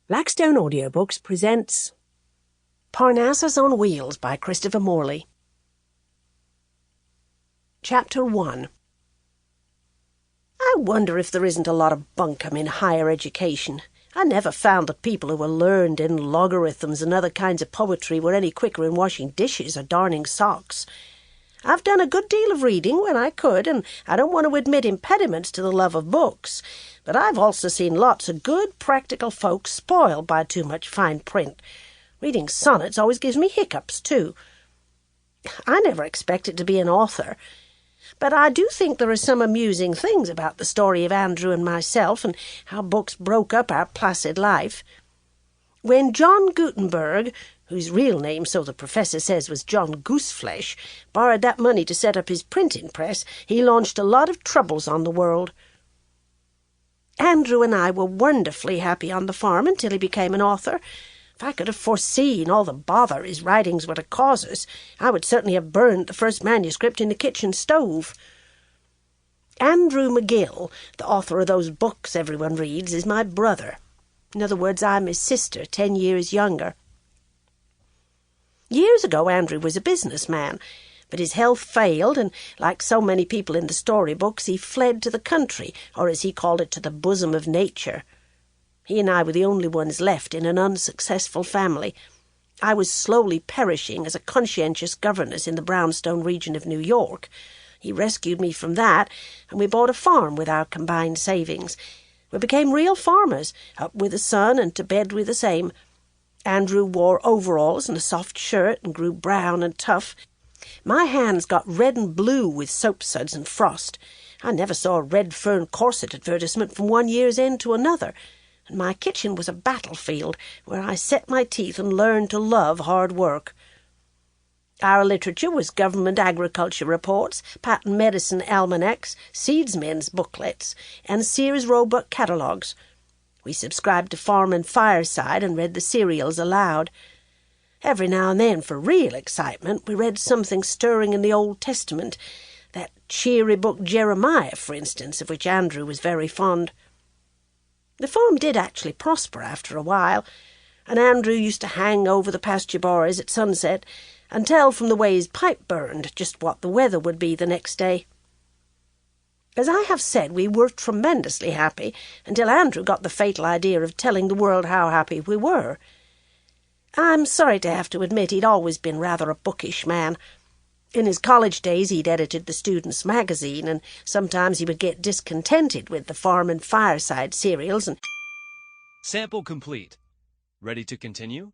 Blackstone Audiobooks presents Parnassus on Wheels by Christopher Morley. Chapter 1. I wonder if there isn't a lot of bunkum in higher education. I never found that people who were learned in logarithms and other kinds of poetry were any quicker in washing dishes or darning socks. I've done a good deal of reading when I could, and I don't want to admit impediments to the love of books, but I've also seen lots of good, practical folks spoiled by too much fine print. Reading sonnets always gives me hiccups, too. I never expected to be an author, but I do think there are some amusing things about the story of Andrew and myself and how books broke up our placid life. When John Gutenberg, whose real name, so the professor says, was John Gooseflesh, borrowed that money to set up his printing press, he launched a lot of troubles on the world. Andrew and I were wonderfully happy on the farm until he became an author. If I could have foreseen all the bother his writings were to cause us, I would certainly have burned the first manuscript in the kitchen stove. Andrew McGill, the author of those books everyone reads, is my brother. In other words, I'm his sister, 10 years younger. Years ago, Andrew was a businessman, but his health failed, and like so many people in the storybooks, he fled to the country, or as he called it, to the bosom of nature. He and I were the only ones left in an unsuccessful family. I was slowly perishing as a conscientious governess in the brownstone region of New York. He rescued me from that, and we bought a farm with our combined savings. We became real farmers, up with the sun and to bed with the same. Andrew wore overalls and a soft shirt and grew brown and tough. My hands got red and blue with soap suds and frost. I never saw a red fern corset advertisement from one year's end to another, and my kitchen was a battlefield where I set my teeth and learned to love hard work. Our literature was government agriculture reports, patent medicine almanacs, seedsmen's booklets, and Sears Roebuck catalogues. We subscribed to Farm and Fireside and read the serials aloud. Every now and then, for real excitement, we read something stirring in the Old Testament, that cheery book Jeremiah, for instance, of which Andrew was very fond. The farm did actually prosper after a while, and Andrew used to hang over the pasture bars at sunset and tell from the way his pipe burned just what the weather would be the next day. As I have said, we were tremendously happy until Andrew got the fatal idea of telling the world how happy we were. I'm sorry to have to admit he'd always been rather a bookish man. In his college days he'd edited the Student's Magazine, and sometimes he would get discontented with the Farm and Fireside serials and... Sample complete. Ready to continue?